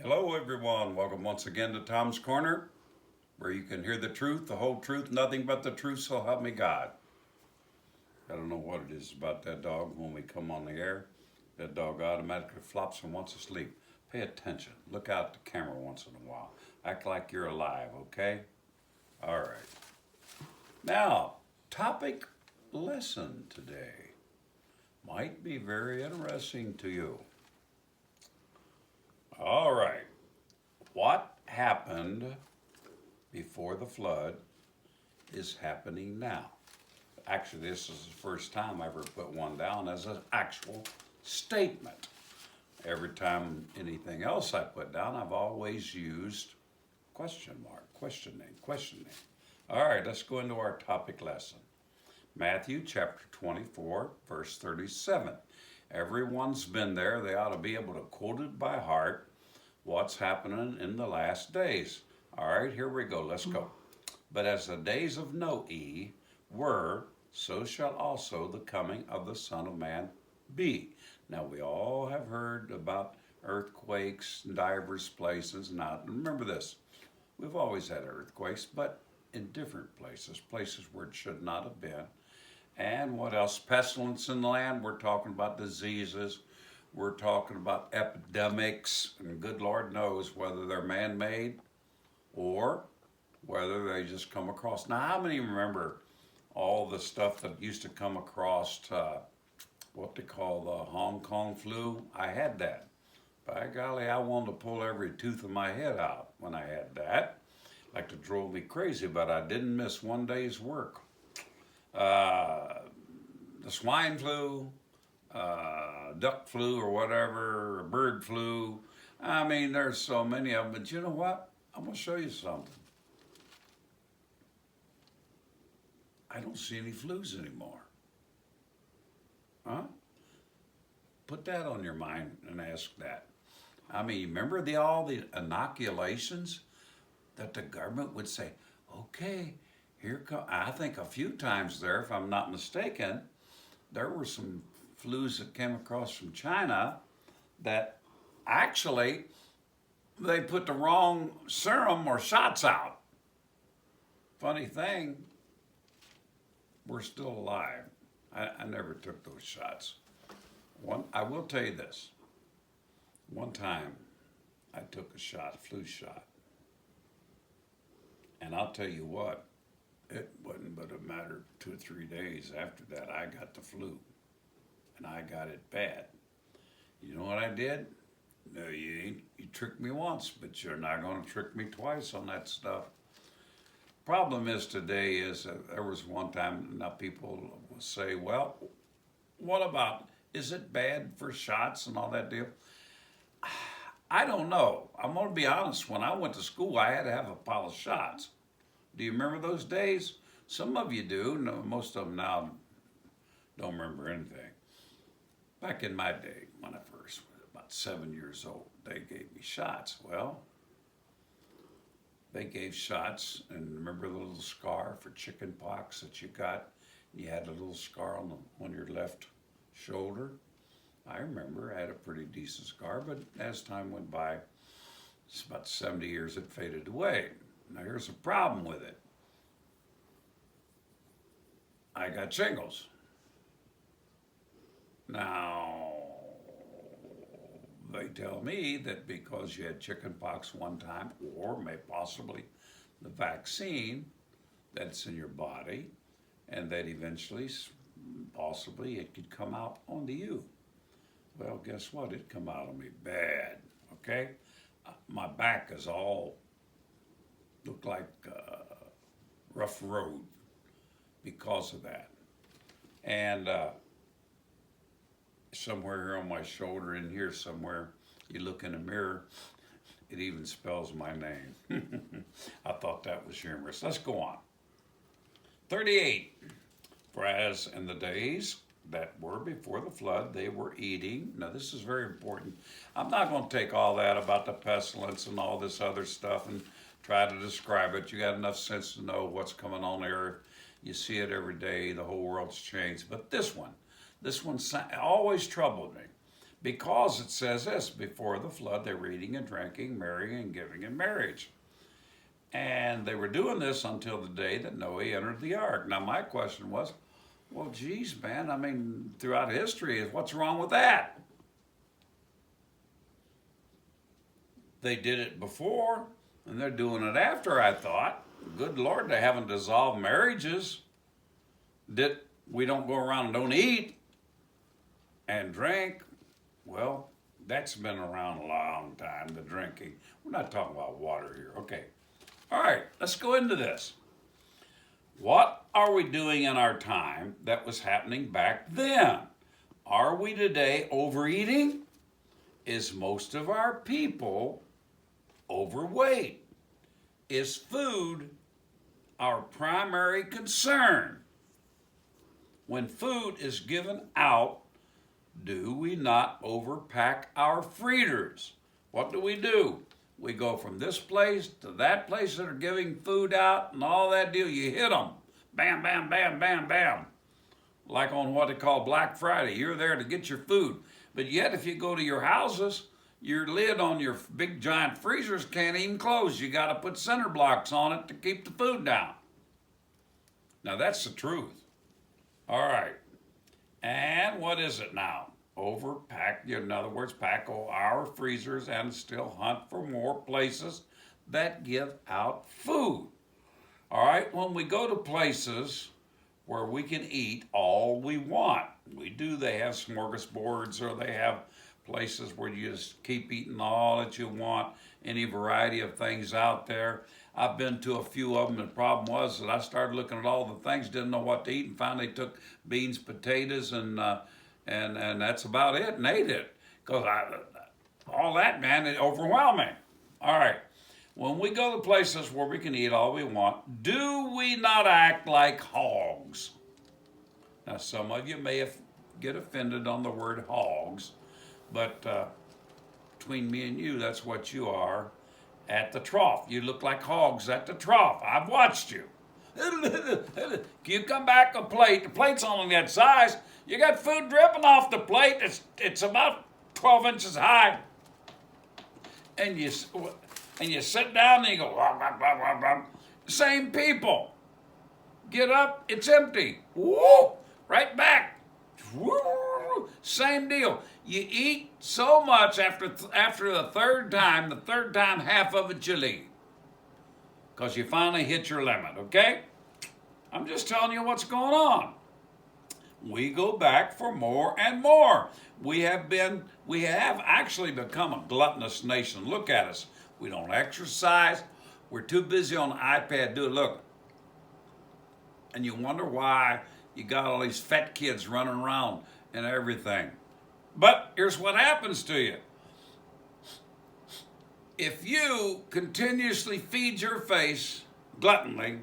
Hello, everyone. Welcome once again to Tom's Corner, where you can hear the truth, the whole truth, nothing but the truth, so help me God. I don't know what it is about that dog when we come on the air. That dog automatically flops and wants to sleep. Pay attention. Look out the camera once in a while. Act like you're alive, okay? All right. Now, topic lesson today might be very interesting to you. All right. What happened before the flood is happening now. Actually, this is the first time I ever put one down as an actual statement. Every time anything else I put down, I've always used question mark, questioning. All right, let's go into our topic lesson. Matthew chapter 24, verse 37. Everyone's been there. They ought to be able to quote it by heart. What's happening in the last days. All right, here we go. Let's go. But as the days of Noe were, so shall also the coming of the Son of Man be. Now, we all have heard about earthquakes in divers places. Now, remember this. We've always had earthquakes, but in different places where it should not have been. And what else? Pestilence in the land. We're talking about diseases. We're talking about epidemics, and good Lord knows whether they're man-made or whether they just come across. Now, how many remember all the stuff that used to come across what they call the Hong Kong flu? I had that. By golly, I wanted to pull every tooth of my head out when I had that. Like it drove me crazy, but I didn't miss one day's work. The swine flu, duck flu or whatever, bird flu. I mean, there's so many of them, but you know what? I'm going to show you something. I don't see any flus anymore. Huh? Put that on your mind and ask that. I mean, remember all the inoculations that the government would say, okay, here come, I think a few times there, if I'm not mistaken, there were some flus that came across from China that actually they put the wrong serum or shots out. Funny thing, we're still alive. I never took those shots. I will tell you this. One time I took a shot, a flu shot. And I'll tell you what, it wasn't but a matter of 2 or 3 days after that I got the flu. And I got it bad. You know what I did? No, you ain't. You tricked me once, but you're not going to trick me twice on that stuff. Problem is today is there was one time now people will say, well, what about, is it bad for shots and all that deal? I don't know. I'm going to be honest. When I went to school, I had to have a pile of shots. Do you remember those days? Some of you do. No, most of them now don't remember anything. Back in my day, when I first was about 7 years old, they gave me shots. Well, they gave shots, and remember the little scar for chicken pox that you got? You had a little scar on your left shoulder. I remember I had a pretty decent scar, but as time went by, it's about 70 years, it faded away. Now here's a problem with it. I got shingles. Now, they tell me that because you had chicken pox one time, or may possibly the vaccine that's in your body, and that eventually, possibly, it could come out onto you. Well, guess what? It come out on me bad, okay? My back is all, looked like a rough road because of that. And somewhere here on my shoulder, in here somewhere, you look in the mirror, it even spells my name. I thought that was humorous. Let's go on. 38. For as in the days that were before the flood, they were eating. Now, this is very important. I'm not going to take all that about the pestilence and all this other stuff and try to describe it. You got enough sense to know what's coming on the earth. You see it every day. The whole world's changed. But this one always troubled me. Because it says this, before the flood, they were eating and drinking, marrying and giving in marriage. And they were doing this until the day that Noah entered the ark. Now, my question was, well, geez, man, I mean, throughout history, what's wrong with that? They did it before, and they're doing it after, I thought. Good Lord, they haven't dissolved marriages. We don't go around and don't eat and drink. Well, that's been around a long time, the drinking. We're not talking about water here. Okay. All right, let's go into this. What are we doing in our time that was happening back then? Are we today overeating? Is most of our people overweight? Is food our primary concern? When food is given out, do we not overpack our freezers? What do? We go from this place to that place that are giving food out and all that deal. You hit them. Bam, bam, bam, bam, bam. Like on what they call Black Friday. You're there to get your food. But yet if you go to your houses, your lid on your big giant freezers can't even close. You got to put center blocks on it to keep the food down. Now that's the truth. All right. And what is it now? Overpack, in other words, pack our freezers and still hunt for more places that give out food. All right, when we go to places where we can eat all we want, they have smorgasbords, or they have places where you just keep eating all that you want, any variety of things out there. I've been to a few of them. The problem was that I started looking at all the things, didn't know what to eat, and finally took beans, potatoes, and that's about it, and ate it. Because all that, man, it overwhelmed me. All right. When we go to places where we can eat all we want, do we not act like hogs? Now, some of you may get offended on the word hogs, but between me and you, that's what you are at the trough. You look like hogs at the trough. I've watched you. You come back a plate, the plate's only that size. You got food dripping off the plate. It's about 12 inches high. And you sit down and you go, wah, wah, wah, wah, wah. Same people. Get up, it's empty. Woo! Right back. Woo! Same deal. You eat so much after the third time half of it you leave. Because you finally hit your limit, okay? I'm just telling you what's going on. We go back for more and more. We have actually become a gluttonous nation. Look at us. We don't exercise. We're too busy on the iPad doing, look. And you wonder why you got all these fat kids running around and everything. But here's what happens to you. If you continuously feed your face gluttonly,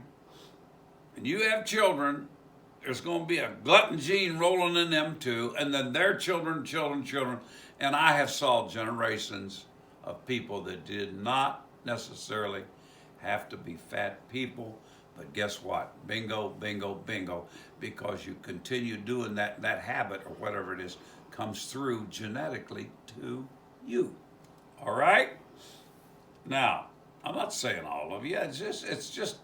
and you have children, there's going to be a glutton gene rolling in them too, and then their children. And I have saw generations of people that did not necessarily have to be fat people, but guess what? Bingo, bingo, bingo. Because you continue doing that habit or whatever it is comes through genetically to you. All right? Now, I'm not saying all of you. It's just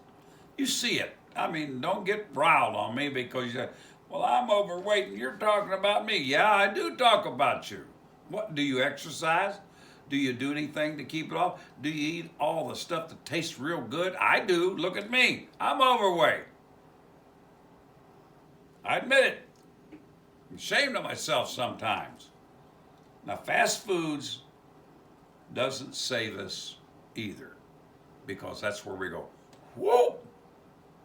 you see it. I mean, don't get riled on me because you say, well, I'm overweight and you're talking about me. Yeah, I do talk about you. What, do you exercise? Do you do anything to keep it off? Do you eat all the stuff that tastes real good? I do. Look at me. I'm overweight. I admit it. I'm ashamed of myself sometimes. Now, fast foods doesn't save us either, because that's where we go, whoa!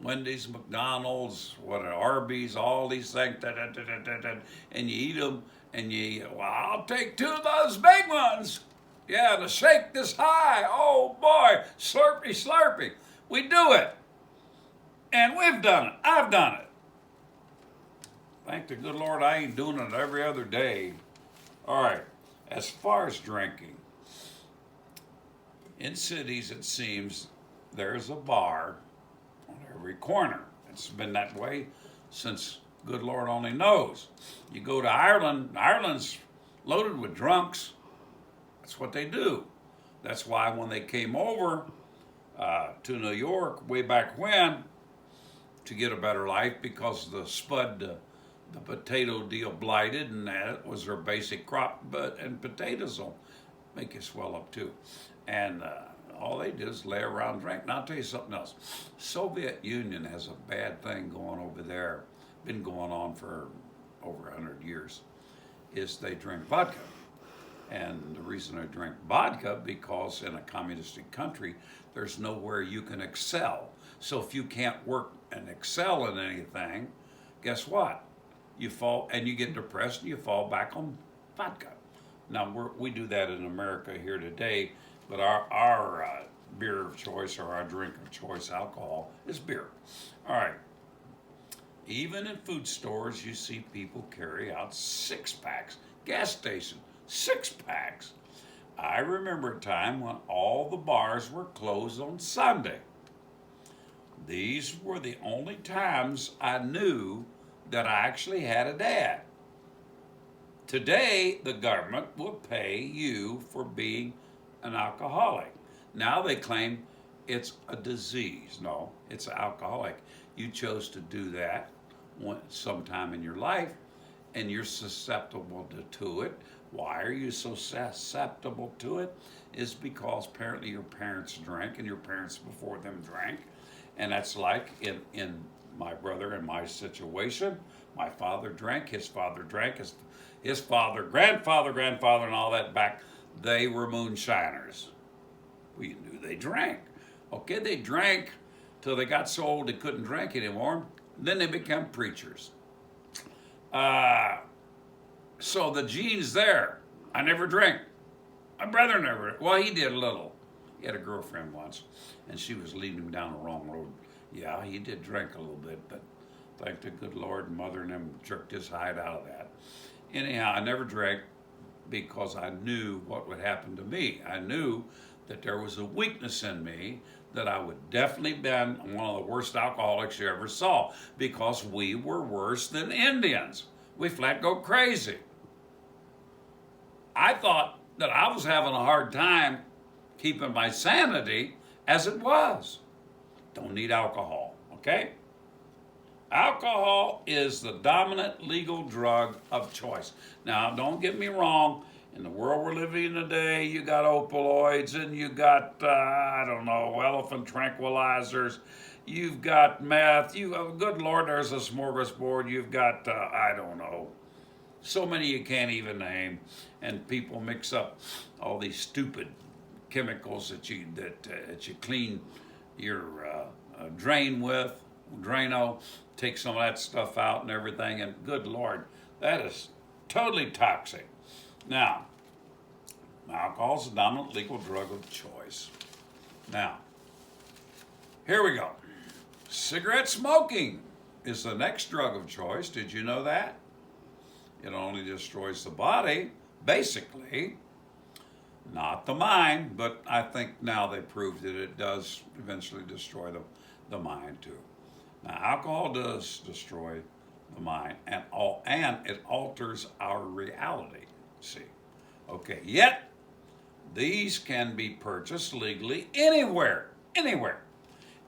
Wendy's, McDonald's, Arby's, all these things, and you eat them, and I'll take 2 of those big ones. Yeah, to shake this high. Oh boy, slurpy, slurpy. We do it. And we've done it. I've done it. Thank the good Lord I ain't doing it every other day. All right, as far as drinking, in cities it seems there's a bar on every corner. It's been that way since good Lord only knows. You go to Ireland, Ireland's loaded with drunks. That's what they do. That's why when they came over to New York way back when to get a better life, because the spud, the potato deal blighted, and that was their basic crop. And potatoes will make you swell up too. And all they did is lay around and drink. Now I'll tell you something else. Soviet Union has a bad thing going over there, been going on for over 100 years, is they drink vodka. And the reason I drink vodka, because in a communistic country, there's nowhere you can excel. So if you can't work and excel in anything, guess what? You fall, and you get depressed, and you fall back on vodka. Now we do that in America here today, but our beer of choice, or our drink of choice, alcohol, is beer. All right. Even in food stores, you see people carry out 6-packs. Gas station, 6-packs. I remember a time when all the bars were closed on Sunday. These were the only times I knew that I actually had a dad. Today, the government will pay you for being an alcoholic. Now they claim it's a disease. No, it's alcoholic. You chose to do that sometime in your life, and you're susceptible to it. Why are you so susceptible to it? Is because apparently your parents drank, and your parents before them drank. And that's like in my brother and my situation. My father drank, his father drank, his father, grandfather, and all that back. They were moonshiners. We knew they drank. Okay, they drank till they got so old they couldn't drink anymore. Then they became preachers. So the gene's there. I never drank. My brother never. Well, he did a little. He had a girlfriend once, and she was leading him down the wrong road. Yeah, he did drink a little bit, but thank the good Lord, mother and him jerked his hide out of that. Anyhow, I never drank because I knew what would happen to me. I knew that there was a weakness in me, that I would definitely been one of the worst alcoholics you ever saw, because we were worse than Indians. We flat go crazy. I thought that I was having a hard time keeping my sanity as it was. Don't need alcohol, okay? Alcohol is the dominant legal drug of choice. Now, don't get me wrong. In the world we're living in today, you got opioids, and you got, elephant tranquilizers. You've got meth. Good Lord, there's a smorgasbord. You've got, so many you can't even name. And people mix up all these stupid chemicals that you clean your drain with, Drano, take some of that stuff out and everything, and good Lord, that is totally toxic. Now, alcohol is the dominant legal drug of choice. Now, here we go. Cigarette smoking is the next drug of choice. Did you know that? It only destroys the body, basically, not the mind, but I think now they proved that it does eventually destroy the mind too. Now, alcohol does destroy the mind, and it alters our reality. See, okay. Yet these can be purchased legally anywhere.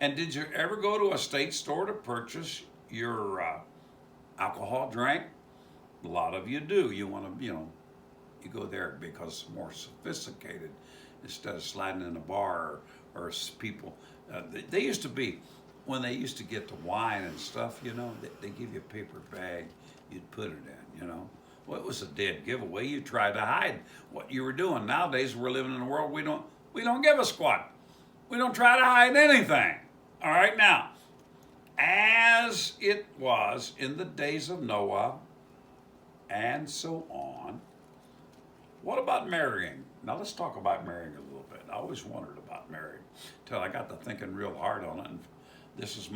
And did you ever go to a state store to purchase your alcohol drink? A lot of you do. You want to, you go there because it's more sophisticated instead of sliding in a bar or people. They used to be, when they used to get the wine and stuff, they give you a paper bag, you'd put it in, Well, it was a dead giveaway. You tried to hide what you were doing. Nowadays, we're living in a world we don't give a squat. We don't try to hide anything. All right, now, as it was in the days of Noah and so on, what about marrying? Now let's talk about marrying a little bit. I always wondered about marrying until I got to thinking real hard on it, and this is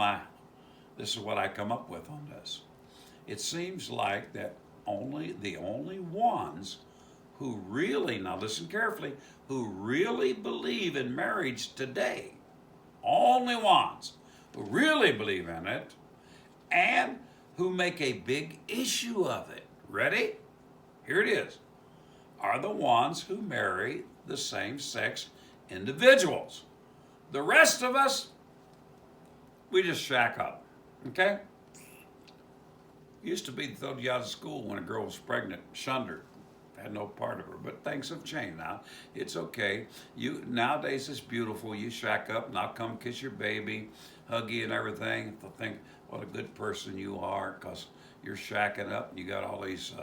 what I come up with on this. It seems like that the only ones who really, now listen carefully, who really believe in marriage today, only ones who really believe in it and who make a big issue of it. Ready? Here it is. are the ones who marry the same sex individuals. The rest of us, we just shack up. Okay? Used to be thrown you out of school when a girl was pregnant, shunned her, had no part of her. But things have changed now. It's okay. You nowadays it's beautiful. You shack up and I'll come kiss your baby, hug you and everything. They'll think what a good person you are because you're shacking up and you got all these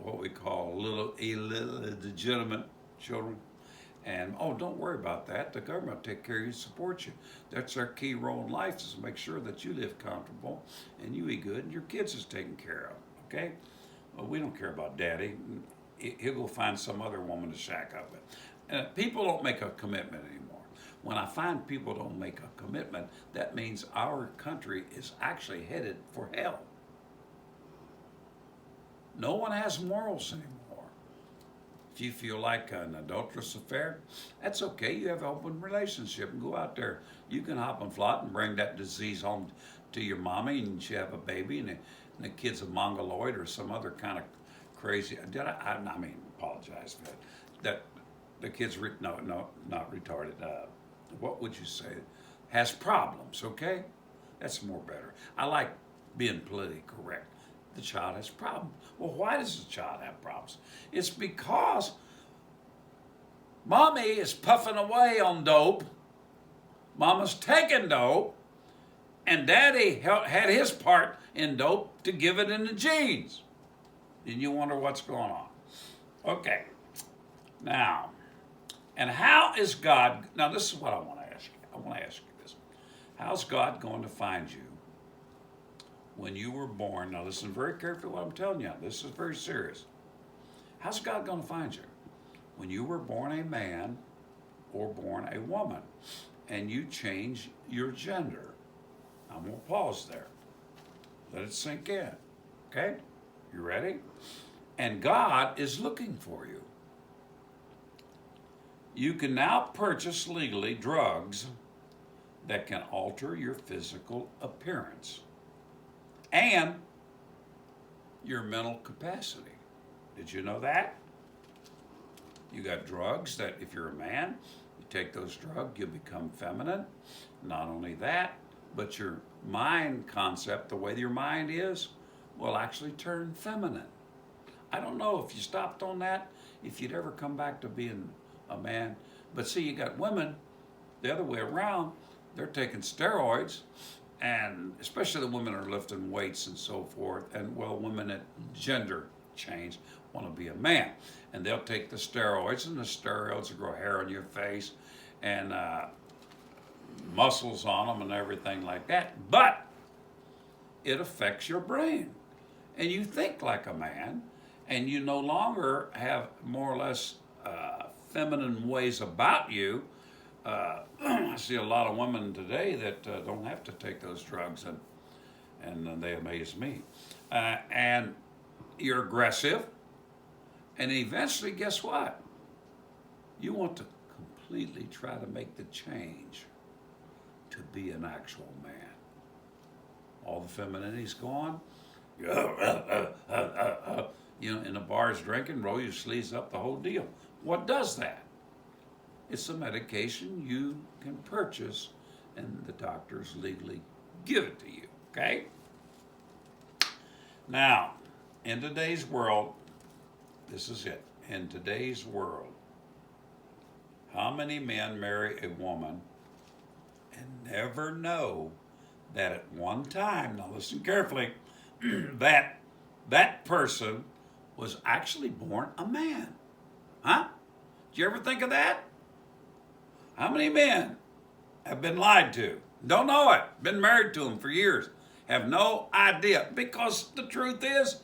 what we call little illegitimate children. And oh, don't worry about that. The government will take care of you, support you. That's their key role in life is to make sure that you live comfortable and you eat good and your kids is taken care of. Okay? Well, we don't care about daddy. He'll go find some other woman to shack up with. And people don't make a commitment anymore. When I find people don't make a commitment, that means our country is actually headed for hell. No one has morals anymore. If you feel like an adulterous affair, that's okay. You have an open relationship and go out there. You can hop and flop and bring that disease home to your mommy and she have a baby and the kid's a mongoloid or some other kind of crazy. I mean, apologize for that. That the kid's, no, not retarded. What would you say? Has problems, okay? That's more better. I like being politically correct. The child has problems. Well, why does the child have problems? It's because mommy is puffing away on dope, mama's taking dope, and daddy had his part in dope to give it in the genes. And you wonder what's going on. Okay. Now, and how is God, now this is what I want to ask you. I want to ask you this. How's God going to find you when you were born? Now listen very carefully to what I'm telling you. This is very serious. How's God going to find you? When you were born a man or born a woman and you change your gender. I'm going to pause there. Let it sink in. Okay? You ready? And God is looking for you. You can now purchase legally drugs that can alter your physical appearance and your mental capacity. Did you know that? You got drugs that if you're a man, you take those drugs, you'll become feminine. Not only that, but your mind concept, the way your mind is, will actually turn feminine. I don't know if you stopped on that, if you'd ever come back to being a man. But see, you got women the other way around. They're taking steroids, and especially the women are lifting weights and so forth. And well, women at gender change want to be a man, and they'll take the steroids, and the steroids will grow hair on your face and muscles on them and everything like that. But it affects your brain, and you think like a man, and you no longer have more or less feminine ways about you. I see a lot of women today that don't have to take those drugs, and they amaze me. And you're aggressive, and eventually, guess what? You want to completely try to make the change to be an actual man. All the femininity's gone. You know, in the bars drinking, roll your sleeves up, the whole deal. What does that? It's a medication you can purchase and the doctors legally give it to you, okay? Now, in today's world, this is it. In today's world, how many men marry a woman and never know that at one time, now listen carefully, that person was actually born a man? Huh? Did you ever think of that? How many men have been lied to? Don't know it. Been married to them for years. Have no idea. Because the truth is,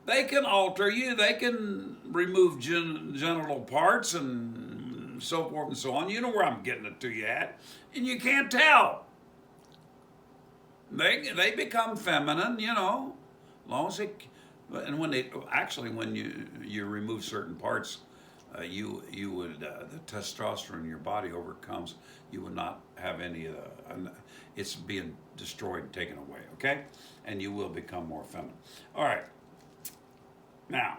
they can alter you. They can remove genital parts and so forth and so on. You know where I'm getting it to you at. And you can't tell. They become feminine, you know, as long as they, and when they, actually when you remove certain parts, you would, the testosterone in your body overcomes, you would not have any of the, it's being destroyed and taken away, okay? And you will become more feminine. All right. Now,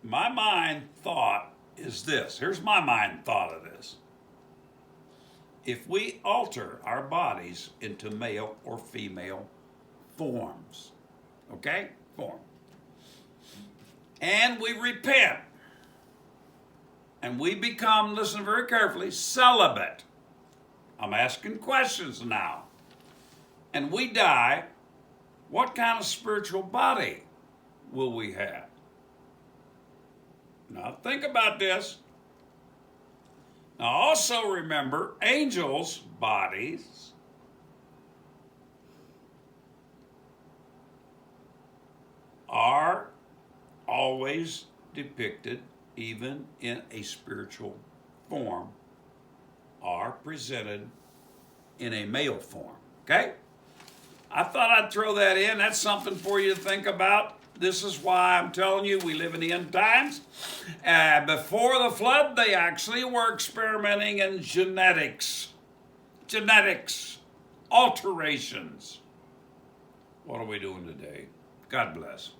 my mind thought is this. Here's my mind thought of this. If we alter our bodies into male or female forms, okay? Form. And we repent. And we become, listen very carefully, celibate. I'm asking questions now. And we die, what kind of spiritual body will we have? Now think about this. Now also remember, angels' bodies are always depicted, even in a spiritual form, are presented in a male form. Okay? I thought I'd throw that in. That's something for you to think about. This is why I'm telling you we live in the end times. Before the flood, they actually were experimenting in genetics, alterations. What are we doing today? God bless.